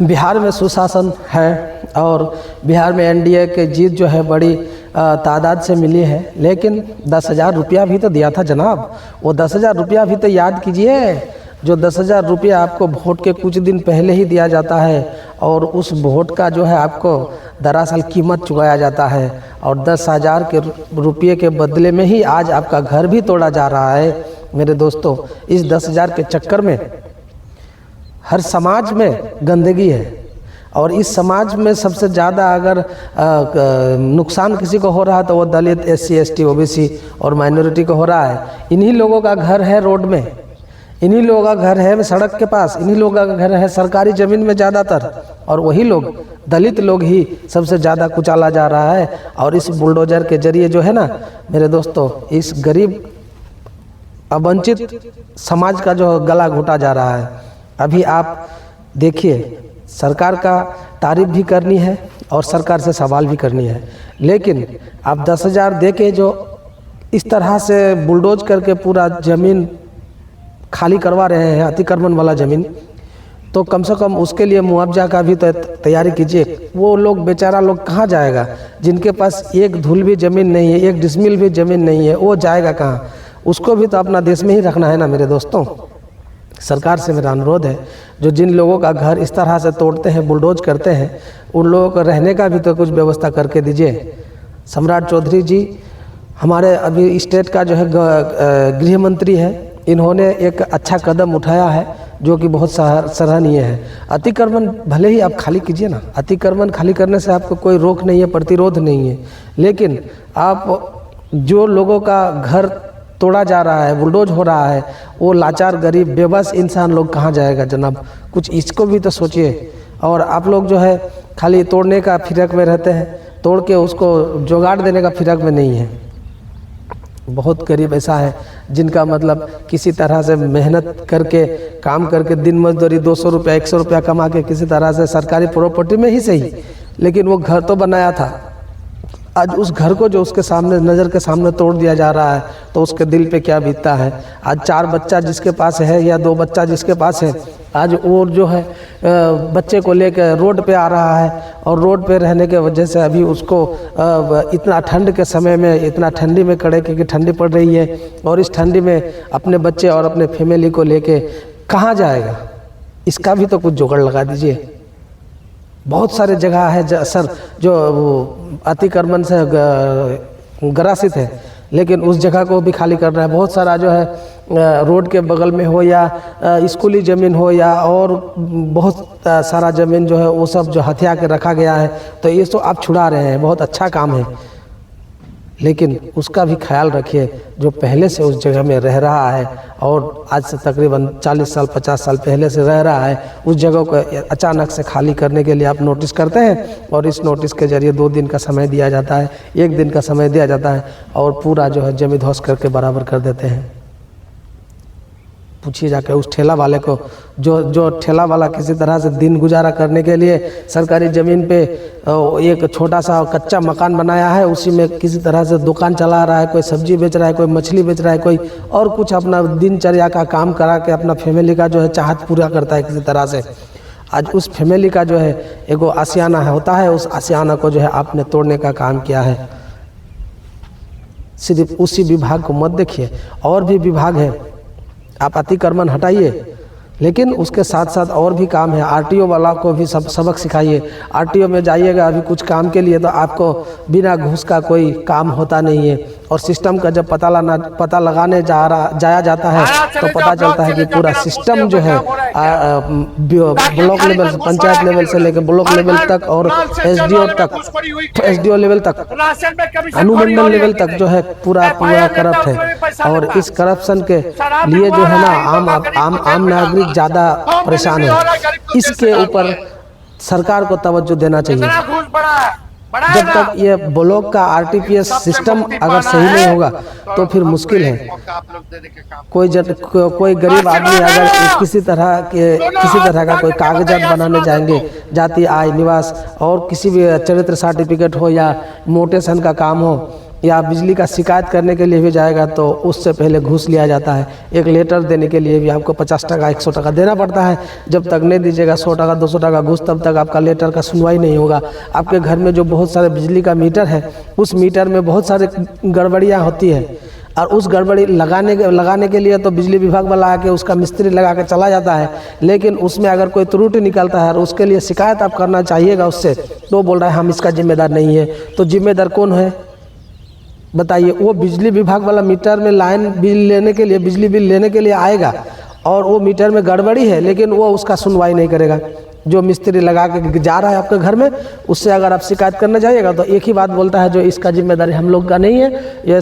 बिहार में सुशासन है और बिहार में एनडीए की जीत जो है बड़ी तादाद से मिली है, लेकिन 10,000 रुपया भी तो दिया था जनाब। वो 10,000 रुपया भी तो याद कीजिए, जो 10,000 रुपया आपको वोट के कुछ दिन पहले ही दिया जाता है और उस वोट का जो है आपको दरअसल कीमत चुकाया जाता है और 10,000 के रुपये के बदले में ही आज आपका घर भी तोड़ा जा रहा है। मेरे दोस्तों, इस 10,000 के चक्कर में हर समाज में गंदगी है और इस समाज में सबसे ज़्यादा अगर नुकसान किसी को हो रहा है तो वो दलित, SC, ST, OBC और माइनॉरिटी को हो रहा है। इन्हीं लोगों का घर है रोड में, इन्हीं लोगों का घर है सड़क के पास, इन्हीं लोगों का घर है सरकारी ज़मीन में ज़्यादातर, और वही लोग दलित लोग ही सबसे ज़्यादा कुचला जा रहा है। और इस बुलडोजर के जरिए जो है ना मेरे दोस्तों, इस गरीब अवंचित समाज का जो गला घोटा जा रहा है। अभी आप देखिए, सरकार का तारीफ भी करनी है और सरकार से सवाल भी करनी है, लेकिन आप 10,000 दे के जो इस तरह से बुलडोज करके पूरा ज़मीन खाली करवा रहे हैं, अतिक्रमण वाला ज़मीन, तो कम से कम उसके लिए मुआवजा का भी तो तैयारी कीजिए। वो लोग बेचारा लोग कहाँ जाएगा जिनके पास एक धूल भी ज़मीन नहीं है, 1 डिसमिल भी ज़मीन नहीं है, वो जाएगा कहाँ? उसको भी तो अपना देश में ही रखना है ना मेरे दोस्तों। सरकार से मेरा अनुरोध है, जो जिन लोगों का घर इस तरह से तोड़ते हैं, बुलडोज करते हैं, उन लोगों को रहने का भी तो कुछ व्यवस्था करके दीजिए। सम्राट चौधरी जी हमारे अभी स्टेट का जो है गृह मंत्री है, इन्होंने एक अच्छा कदम उठाया है जो कि बहुत सराहनीय है। अतिक्रमण भले ही आप खाली कीजिए ना, अतिक्रमण खाली करने से आपको कोई रोक नहीं है, प्रतिरोध नहीं है, लेकिन आप जो लोगों का घर तोड़ा जा रहा है, बुलडोज हो रहा है, वो लाचार गरीब बेबस इंसान लोग कहाँ जाएगा जनाब? कुछ इसको भी तो सोचिए। और आप लोग जो है खाली तोड़ने का फिरक में रहते हैं, तोड़ के उसको जुगाड़ देने का फिरक में नहीं है। बहुत गरीब ऐसा है जिनका मतलब किसी तरह से मेहनत करके काम करके दिन मजदूरी 200 रुपया 100 रुपया कमा के किसी तरह से सरकारी प्रॉपर्टी में ही सही, लेकिन वो घर तो बनाया था, आज उस घर को जो उसके सामने नज़र के सामने तोड़ दिया जा रहा है तो उसके दिल पे क्या बीतता है। आज 4 बच्चा जिसके पास है या 2 बच्चा जिसके पास है, आज वो जो है बच्चे को लेकर रोड पे आ रहा है और रोड पे रहने के वजह से अभी उसको इतना ठंड के समय में, इतना ठंडी में खड़े क्योंकि ठंडी पड़ रही है और इस ठंडी में अपने बच्चे और अपने फैमिली को लेके कहाँ जाएगा? इसका भी तो कुछ जुगाड़ लगा दीजिए। बहुत सारे जगह है सर जो अतिक्रमण से ग्रासित है, लेकिन उस जगह को भी खाली करना है। बहुत सारा जो है रोड के बगल में हो या स्कूली ज़मीन हो या और बहुत सारा ज़मीन जो है वो सब जो हथिया के रखा गया है, तो ये तो आप छुड़ा रहे हैं, बहुत अच्छा काम है, लेकिन उसका भी ख्याल रखिए जो पहले से उस जगह में रह रहा है और आज से तकरीबन 40 साल 50 साल पहले से रह रहा है, उस जगह को अचानक से खाली करने के लिए आप नोटिस करते हैं और इस नोटिस के ज़रिए 2 दिन का समय दिया जाता है, 1 दिन का समय दिया जाता है और पूरा जो है जमी ध्वस्त करके बराबर कर देते हैं। पूछिए जाके उस ठेला वाले को, जो ठेला वाला किसी तरह से दिन गुजारा करने के लिए सरकारी ज़मीन पे एक छोटा सा कच्चा मकान बनाया है, उसी में किसी तरह से दुकान चला रहा है, कोई सब्जी बेच रहा है, कोई मछली बेच रहा है, कोई और कुछ अपना दिनचर्या का काम करा के अपना फैमिली का जो है चाहत पूरा करता है किसी तरह से। आज उस फैमिली का जो है एगो आशियाना होता है, उस आशियाना को जो है आपने तोड़ने का काम किया है। सिर्फ उसी विभाग को मत देखिए, और भी विभाग है, आप अतिक्रमण हटाइए, लेकिन उसके साथ साथ और भी काम है। RTO वाला को भी सबक सिखाइए। RTO में जाइएगा अभी कुछ काम के लिए तो आपको बिना घूस का कोई काम होता नहीं है, और सिस्टम का जब पता लगाने जाया जाता है तो पता चलता है कि पूरा सिस्टम जो है ब्लॉक लेवल से, पंचायत लेवल से लेकर ब्लॉक लेवल तक और SDO लेवल तक, अनुमंडल लेवल तक जो है पूरा करप्ट है। और इस करप्शन के लिए जो है ना आम नागरिक ज़्यादा परेशान है। इसके ऊपर सरकार को तवज्जो देना चाहिए। जब तक ये ब्लॉक का RTPS सिस्टम अगर सही नहीं होगा तो फिर मुश्किल है। कोई गरीब आदमी अगर किसी तरह का कोई कागजात बनाने जाएंगे, जाति, आय, निवास और किसी भी चरित्र सर्टिफिकेट हो या मोटेशन का काम हो, या बिजली का शिकायत करने के लिए भी जाएगा तो उससे पहले घूस लिया जाता है। एक लेटर देने के लिए भी आपको 50 टका 100 टका देना पड़ता है। जब तक नहीं दीजिएगा 100 टका 200 टका घूस, तब तक आपका लेटर का सुनवाई नहीं होगा। आपके घर में जो बहुत सारे बिजली का मीटर है, उस मीटर में बहुत सारे गड़बड़ियाँ होती है, और उस गड़बड़ी लगाने के लिए तो बिजली विभाग वाला आके उसका मिस्त्री लगा के चला जाता है, लेकिन उसमें अगर कोई त्रुटि निकलता है और उसके लिए शिकायत आप करना चाहिएगा उससे, तो बोल रहा है हम इसका जिम्मेदार नहीं है। तो जिम्मेदार कौन है बताइए? वो बिजली विभाग वाला मीटर में लाइन बिल लेने के लिए, बिजली बिल लेने के लिए आएगा और वो मीटर में गड़बड़ी है, लेकिन वो उसका सुनवाई नहीं करेगा। जो मिस्त्री लगा के जा रहा है आपके घर में, उससे अगर आप शिकायत करने जाइएगा तो एक ही बात बोलता है, जो इसका जिम्मेदारी हम लोग का नहीं है, ये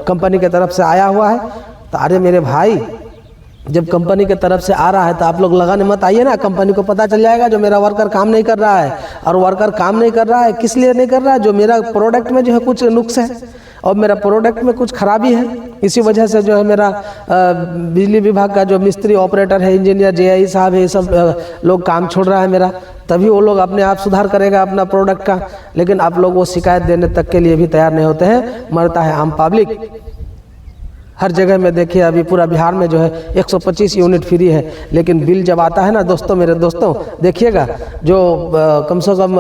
कंपनी की तरफ से आया हुआ है। तो अरे मेरे भाई, जब कंपनी की तरफ से आ रहा है तो आप लोग लगाने मत आइए ना। कंपनी को पता चल जाएगा जो मेरा वर्कर काम नहीं कर रहा है, और वर्कर काम नहीं कर रहा है किस लिए नहीं कर रहा है? जो मेरा प्रोडक्ट में जो है कुछ नुक्स है और मेरा प्रोडक्ट में कुछ खराबी है, इसी वजह से जो है मेरा बिजली विभाग का जो मिस्त्री, ऑपरेटर है, इंजीनियर, जेआई साहब है, ये सब लोग काम छोड़ रहा है मेरा, तभी वो लोग अपने आप सुधार करेगा अपना प्रोडक्ट का। लेकिन आप लोग वो शिकायत देने तक के लिए भी तैयार नहीं होते हैं। मरता है आम पब्लिक। हर जगह में देखिए, अभी पूरा बिहार में जो है 125 यूनिट फ्री है, लेकिन बिल जब आता है ना दोस्तों, मेरे दोस्तों देखिएगा, जो कम से कम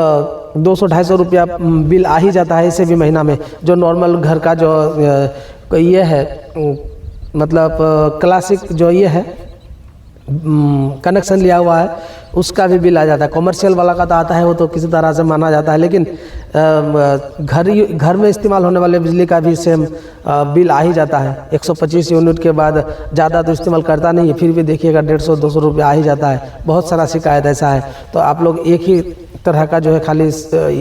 200-250 रुपया बिल आ ही जाता है इसे भी महीना में। जो नॉर्मल घर का जो ये है, मतलब क्लासिक जो ये है कनेक्शन लिया हुआ है, उसका भी बिल आ जाता है। कॉमर्शियल वाला का तो आता है, वो तो किसी तरह से माना जाता है, लेकिन घर में इस्तेमाल होने वाले बिजली का भी सेम बिल आ ही जाता है। 125 यूनिट के बाद ज़्यादा तो इस्तेमाल करता नहीं है, फिर भी देखिएगा 150-200 रुपया आ ही जाता है। बहुत सारा शिकायत ऐसा है। तो आप लोग एक ही तरह का जो है खाली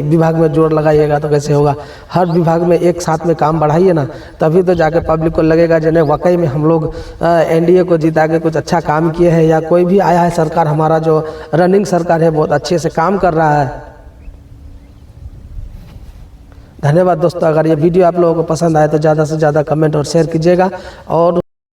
विभाग में जोर लगाइएगा तो कैसे होगा? हर विभाग में एक साथ में काम बढ़ाइए ना, तभी तो जाके पब्लिक को लगेगा जिन्हें वाकई में हम लोग एनडीए को जिता के कुछ अच्छा काम किए हैं, या कोई भी आया है सरकार, हमारा जो रनिंग सरकार है बहुत अच्छे से काम कर रहा है। धन्यवाद दोस्तों। अगर ये वीडियो आप लोगों को पसंद आए तो ज़्यादा से ज़्यादा कमेंट और शेयर कीजिएगा। और